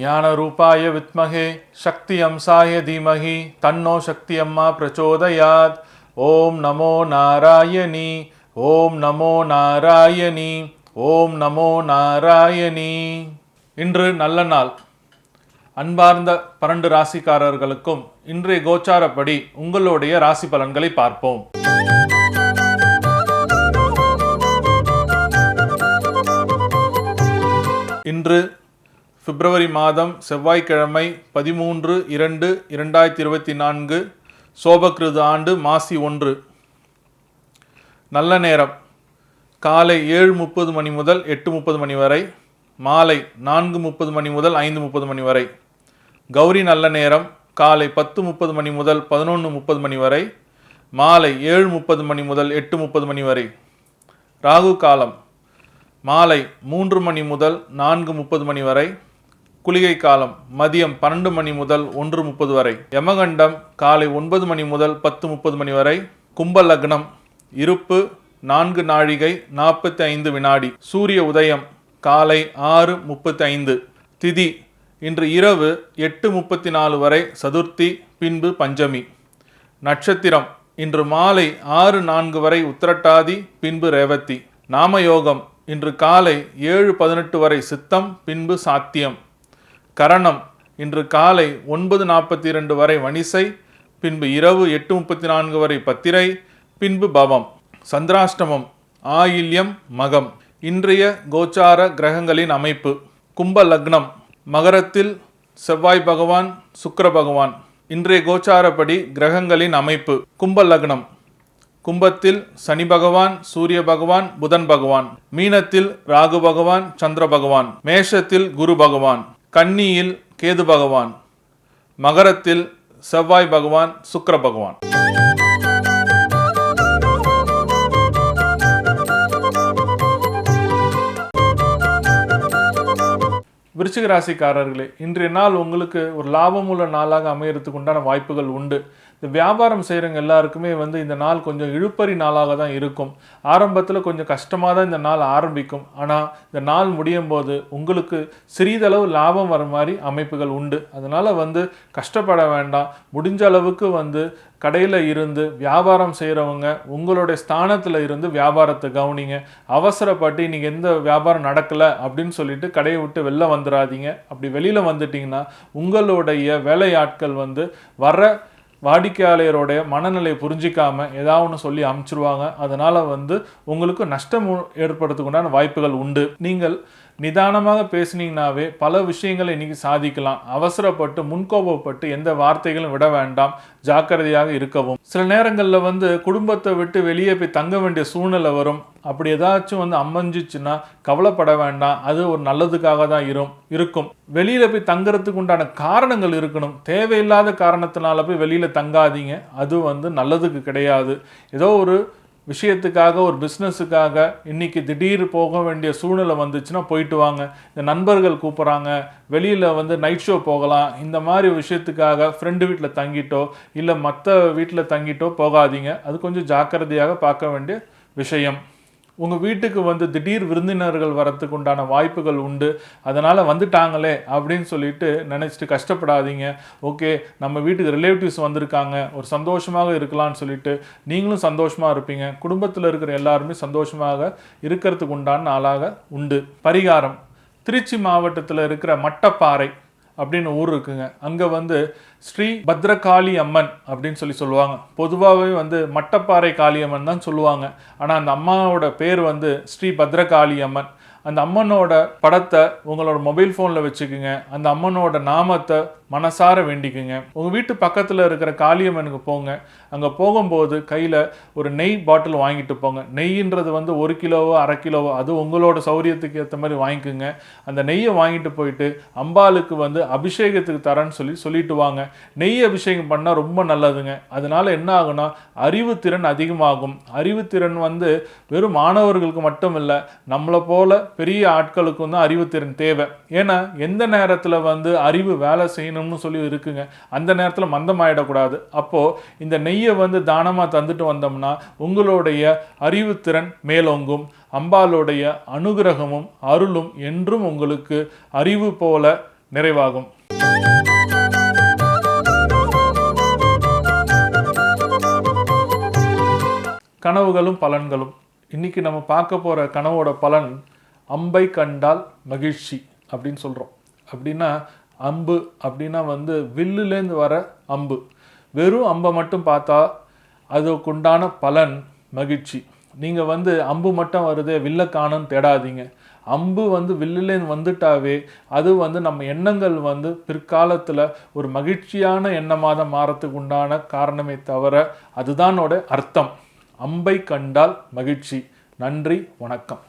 ஞானரூபாய வித்மஹே சக்தி அம்சாய தீமஹி தன்னோ சக்தி அம்மா பிரச்சோதயாத். ஓம் நமோ நாராயணி, ஓம் நமோ நாராயணி, ஓம் நமோ நாராயணி. இன்று நல்ல நாள். அன்பார்ந்த 12 ராசிக்காரர்களுக்கும் இன்றைய கோச்சாரப்படி உங்களுடைய ராசி பலன்களை பார்ப்போம். இன்று பிப்ரவரி மாதம் செவ்வாய்க்கிழமை 13/2/2024 சோபகிருது ஆண்டு மாசி 1. நல்ல நேரம் காலை 7:30 மணி முதல் 8:30 மணி வரை, மாலை 4:30 மணி முதல் 5:30 மணி வரை. கௌரி நல்ல நேரம் காலை 10:30 மணி முதல் 11:30 மணி வரை, மாலை 7:30 மணி முதல் 8:30 மணி வரை. ராகு காலம் மாலை 3 மணி முதல் 4:30 மணி வரை. குளிகை காலம் மதியம் 12 மணி முதல் 1:30 வரை. யமகண்டம் காலை 9 மணி முதல் 10:30 மணி வரை. கும்ப லக்னம் இருப்பு 4 நாழிகை 45 வினாடி. சூரிய உதயம் காலை 6:35. திதி இன்று இரவு 8:34 வரை சதுர்த்தி, பின்பு பஞ்சமி. நட்சத்திரம் இன்று மாலை 6:04 வரை உத்திரட்டாதி, பின்பு ரேவதி. நாமயோகம் இன்று காலை 7:18 வரை சித்தம், பின்பு சாத்தியம். கரணம் இன்று காலை 9:42 வரை வணிசை, பின்பு இரவு 8:34 வரை பத்திரை, பின்பு பவம். சந்திராஷ்டமம் ஆயில்யம், மகம். இன்றைய கோச்சார கிரகங்களின் அமைப்பு. கும்ப லக்னம் மகரத்தில் செவ்வாய் பகவான், சுக்கிர பகவான். இன்றைய கோச்சாரப்படி கிரகங்களின் அமைப்பு. கும்ப லக்னம் கும்பத்தில் சனி பகவான், சூரிய பகவான், புதன் பகவான். மீனத்தில் ராகு பகவான், சந்திர பகவான். மேஷத்தில் குரு பகவான். கன்னியில் கேது பகவான். மகரத்தில் செவ்வாய் பகவான், சுக்கிர பகவான். விருச்சிக ராசிக்காரர்களே, இன்றைய நாள் உங்களுக்கு ஒரு லாபமுள்ள நாளாக அமையறதுக்கு உண்டான வாய்ப்புகள் உண்டு. இந்த வியாபாரம் செய்கிறவங்க எல்லாருக்குமே இந்த நாள் கொஞ்சம் இழுப்பறி நாளாக தான் இருக்கும். ஆரம்பத்தில் கொஞ்சம் கஷ்டமாக தான் இந்த நாள் ஆரம்பிக்கும். ஆனால் இந்த நாள் முடியும் போது உங்களுக்கு சிறிதளவு லாபம் வர மாதிரி அமைப்புகள் உண்டு. அதனால் கஷ்டப்பட வேண்டாம். முடிஞ்ச அளவுக்கு கடையில் இருந்து வியாபாரம் செய்கிறவங்க உங்களுடைய ஸ்தானத்தில் இருந்து வியாபாரத்தை கவனிங்க. அவசரப்பட்டு இன்றைக்கி எந்த வியாபாரம் நடக்கலை அப்படின்னு சொல்லிட்டு கடையை விட்டு வெளில வந்துடாதீங்க. அப்படி வெளியில் வந்துட்டிங்கன்னா உங்களுடைய வேலையாட்கள் வர்ற வாடிக்கையாளரோடைய மனநிலையை புரிஞ்சிக்காம ஏதாவது ஒன்று சொல்லி அமுச்சிருவாங்க. அதனால் உங்களுக்கு நஷ்டம் ஏற்படுறதுக்குண்டான வாய்ப்புகள் உண்டு. நீங்கள் நிதானமாக பேசினீங்கன்னாவே பல விஷயங்களை இன்னைக்கு சாதிக்கலாம். அவசரப்பட்டு முன்கோபப்பட்டு எந்த வார்த்தைகளும் விட வேண்டாம். ஜாக்கிரதையாக இருக்கவும். சில நேரங்களில் குடும்பத்தை விட்டு வெளியே போய் தங்க வேண்டிய சூழ்நிலை வரும். அப்படி ஏதாச்சும் அமைஞ்சிச்சுன்னா கவலைப்பட வேண்டாம். அது ஒரு நல்லதுக்காக தான் இருக்கும். வெளியில போய் தங்குறதுக்கு உண்டான காரணங்கள் இருக்கணும். தேவையில்லாத காரணத்தினால போய் வெளியில தங்காதீங்க. அது நல்லதுக்கு கிடையாது. ஏதோ ஒரு விஷயத்துக்காக, ஒரு பிஸ்னஸுக்காக இன்னைக்கு திடீர் போக வேண்டிய சூழ்நிலை வந்துச்சுன்னா போயிட்டு வாங்க. இந்த நண்பர்கள் கூப்பிட்றாங்க, வெளியில் நைட் ஷோ போகலாம், இந்த மாதிரி விஷயத்துக்காக ஃப்ரெண்டு வீட்டில் தங்கிட்டோ இல்லை மற்ற வீட்டில் தங்கிட்டோ போகாதீங்க. அது கொஞ்சம் ஜாக்கிரதையாக பார்க்க வேண்டிய விஷயம். உங்கள் வீட்டுக்கு திடீர் விருந்தினர்கள் வரத்துக்கு உண்டான வாய்ப்புகள் உண்டு. அதனால் வந்துட்டாங்களே அப்படின்னு சொல்லிட்டு நினச்சிட்டு கஷ்டப்படாதீங்க. ஓகே, நம்ம வீட்டுக்கு ரிலேட்டிவ்ஸ் வந்திருக்காங்க, ஒரு சந்தோஷமாக இருக்கலாம்னு சொல்லிட்டு நீங்களும் சந்தோஷமாக இருப்பீங்க. குடும்பத்தில் இருக்கிற எல்லாருமே சந்தோஷமாக இருக்கிறதுக்கு உண்டான நாளாக உண்டு. பரிகாரம்: திருச்சி மாவட்டத்தில் இருக்கிற மட்டப்பாறை அப்படின்னு ஊர் இருக்குங்க. அங்கே ஸ்ரீ பத்ரகாளி அம்மன் அப்படின்னு சொல்லுவாங்க. பொதுவாகவே மட்டப்பாறை காளியம்மன் தான் சொல்லுவாங்க. ஆனால் அந்த அம்மாவோட பேர் ஸ்ரீ பத்ரகாளி அம்மன். அந்த அம்மனோட படத்தை உங்களோட மொபைல் ஃபோனில் வச்சுக்குங்க. அந்த அம்மனோட நாமத்தை மனசார வேண்டிக்குங்க. உங்கள் வீட்டு பக்கத்தில் இருக்கிற காளியம்மனுக்கு போங்க. அங்கே போகும்போது கையில் ஒரு நெய் பாட்டில் வாங்கிட்டு போங்க. நெய்ன்றது 1 கிலோவோ 1/2 கிலோவோ அது உங்களோட சௌரியத்துக்கு ஏற்ற மாதிரி வாங்கிக்குங்க. அந்த நெய்யை வாங்கிட்டு போயிட்டு அம்பாளுக்கு அபிஷேகத்துக்கு தரேன்னு சொல்லிட்டு வாங்க. நெய் அபிஷேகம் பண்ணால் ரொம்ப நல்லதுங்க. அதனால என்ன ஆகுனா அறிவுத்திறன் அதிகமாகும். அறிவுத்திறன் வெறும் மாணவர்களுக்கு மட்டும் இல்லை, நம்மளை போல பெரிய ஆட்களுக்கு அறிவுத்திறன் தேவை. ஏன்னா எந்த நேரத்தில் அறிவு வேலை செய்யணும்னு சொல்லி இருக்குங்க. அந்த நேரத்தில் மந்தமாயிடக்கூடாது. அப்போ இந்த நெய்யை தானமாக தந்துட்டு வந்தோம்னா உங்களுடைய அறிவுத்திறன் மேலோங்கும். அம்பாளுடைய அனுகிரகமும் அருளும் என்றும் உங்களுக்கு அறிவு போல நிறைவாகும். கனவுகளும் பலன்களும். இன்னைக்கு நம்ம பார்க்க போகிற கனவோட பலன் அம்பை கண்டால் மகிழ்ச்சி அப்படின்னு சொல்கிறோம். அப்படின்னா அம்பு அப்படின்னா வந்து வில்லுலேருந்து வர அம்பு. வெறும் அம்பை மட்டும் பார்த்தா அதுக்குண்டான பலன் மகிழ்ச்சி. நீங்கள் வந்து அம்பு மட்டும் வருதே வில்ல காணுன்னு தேடாதீங்க. அம்பு வந்து வில்லுலேருந்து வந்துட்டாவே அது வந்து நம்ம எண்ணங்கள் வந்து பிற்காலத்தில் ஒரு மகிழ்ச்சியான எண்ணமாக தான் மாறத்துக்கு உண்டான காரணமே தவிர அதுதானோட அர்த்தம். அம்பை கண்டால் மகிழ்ச்சி. நன்றி, வணக்கம்.